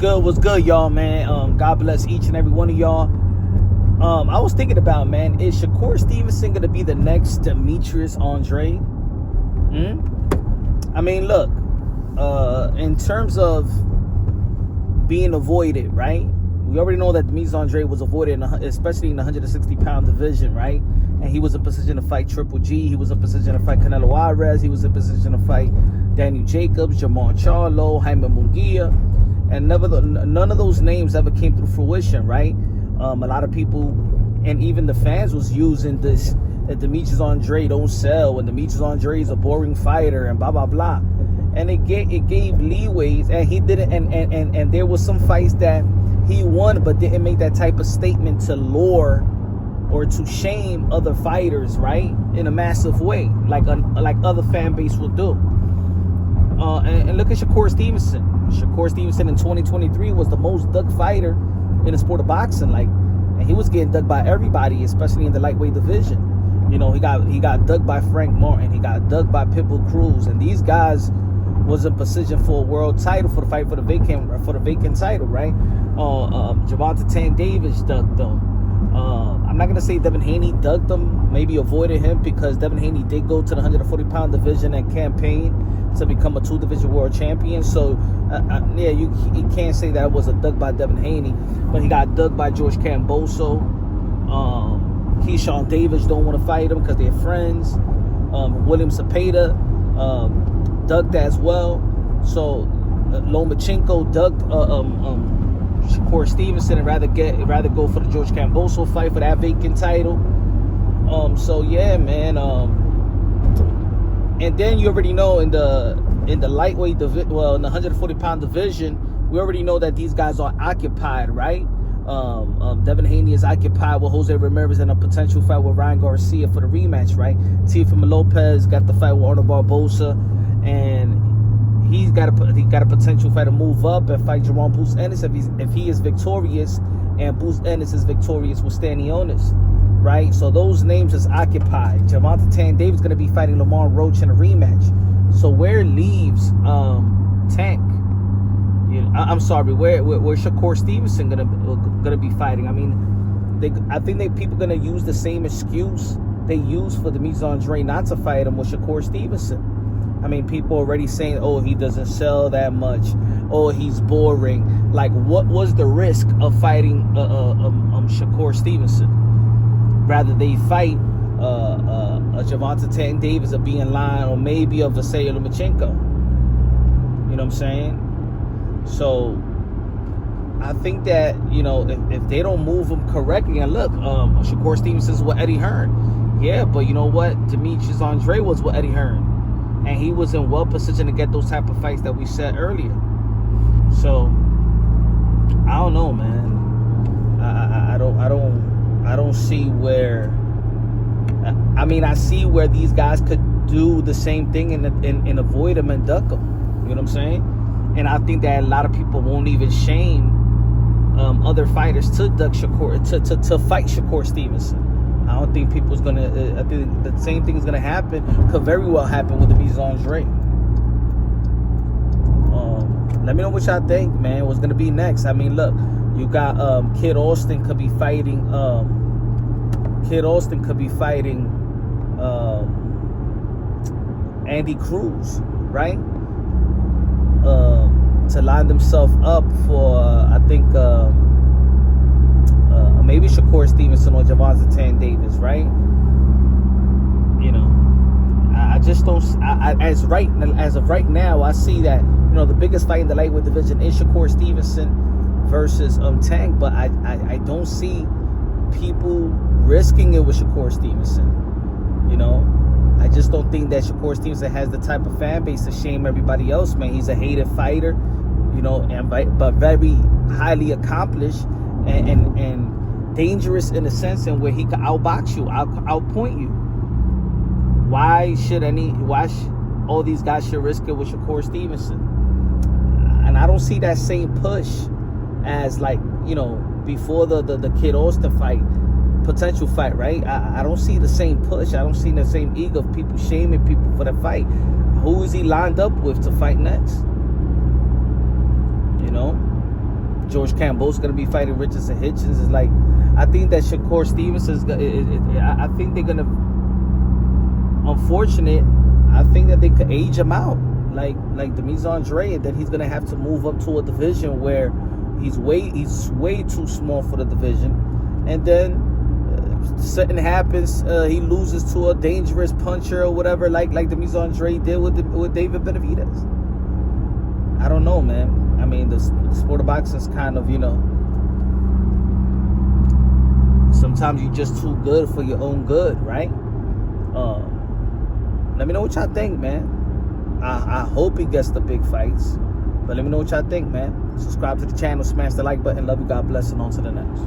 What's good, y'all, man? God bless each and every one of y'all. I was thinking about, man, is Shakur Stevenson gonna be the next Demetrius Andrade? I mean, look, in terms of being avoided, right? We already know that Demetrius Andrade was avoided, especially in the 160-pound division, right? And he was in position to fight Triple G. He was in position to fight Canelo Alvarez. He was in position to fight Daniel Jacobs, Jamal Charlo, Jaime Munguia. And none of those names ever came through fruition, right? A lot of people, and even the fans, was using this, that Demetrius Andrade don't sell, and Demetrius Andrade is a boring fighter, and blah, blah, blah. And it gave leeways, and he didn't, and there was some fights that he won, but didn't make that type of statement to lure or to shame other fighters, right? In a massive way, like other fan base will do. And look at Shakur Stevenson. Shakur Stevenson in 2023 was the most ducked fighter in the sport of boxing, and he was getting ducked by everybody, especially in the lightweight division. You know, he got ducked by Frank Martin, he got ducked by Pitbull Cruz, and these guys was in position for a world title, for the fight for the vacant title, right? Gervonta Davis ducked them. I'm not gonna say Devin Haney ducked them, maybe avoided him, because Devin Haney did go to the 140-pound division and campaign to become a 2-division world champion. So yeah, you can't say that it was a duck by Devin Haney, but he got ducked by George Camboso. Keyshawn Davis don't want to fight him because they're friends. William Cepeda ducked as well. So Lomachenko ducked Shakur Stevenson and rather go for the George Camboso fight for that vacant title. So yeah, man. And then you already know in the lightweight division, well, in the 140-pound division, we already know that these guys are occupied, right? Devin Haney is occupied with Jose Ramirez and a potential fight with Ryan Garcia for the rematch, right? Teofimo Lopez got the fight with Arnold Barboza, and he got a potential fight to move up and fight Jerome Boots Ennis if he is victorious, and Boots Ennis is victorious with Stanionis, right? So those names is occupied. Gervonta Davis is going to be fighting Lamar Roach in a rematch. So where leaves Tank? I'm sorry, where Shakur Stevenson gonna be fighting? I mean, I think people gonna use the same excuse they used for Demetrius Andrade not to fight him with Shakur Stevenson. I mean, people already saying, oh, he doesn't sell that much, oh, he's boring. Like, what was the risk of fighting Shakur Stevenson? Rather they fight a Gervonta Davis, a B.N. Line, or maybe a Vasily Lomachenko. You know what I'm saying? So I think that, you know, if they don't move him correctly, and look, Shakur Stevenson is with Eddie Hearn. Yeah, but you know what? Demetrius Andrade was with Eddie Hearn, and he was in well position to get those type of fights that we said earlier. So I don't know, man. I don't see where. I mean, I see where these guys could do the same thing and avoid him and duck him. You know what I'm saying? And I think that a lot of people won't even shame other fighters to duck Shakur, to fight Shakur Stevenson. I don't think people's gonna. I think the same thing is gonna happen. Could very well happen with Demetrius Andrade. Let me know what y'all think, man. What's gonna be next? I mean, look, you got Kid Austin could be fighting. Andy Cruz, right? To line themselves up for, I think, maybe Shakur Stevenson or Gervonta Davis, right? You know, I just don't. As of right now, I see that, you know, the biggest fight in the lightweight division is Shakur Stevenson versus Tank, but I don't see people risking it with Shakur Stevenson. You know, I just don't think that Shakur Stevenson has the type of fan base to shame everybody else, man. He's a hated fighter, you know, but very highly accomplished and dangerous in the sense in where he could outbox you, outpoint you. Why all these guys should risk it with Shakur Stevenson? And I don't see that same push as, like, you know, before the Kid Austin fight, potential fight, right? I don't see the same push. I don't see the same ego of people shaming people for the fight. Who is he lined up with to fight next? You know? George Campbell's gonna be fighting Richardson Hitchens. It's like, I think that Shakur Stevenson's. I think they're gonna. Unfortunate. I think that they could age him out, like Demetrius Andrade, and then he's gonna have to move up to a division where he's way too small for the division, and then something happens, he loses to a dangerous puncher or whatever, like Demetrius Andrade did with David Benavidez. I don't know, man. I mean, the sport of boxing is kind of, sometimes you're just too good for your own good, right? Let me know what y'all think, man. I hope he gets the big fights, but let me know what y'all think, man. Subscribe to the channel, smash the like button. Love you, God bless, and on to the next.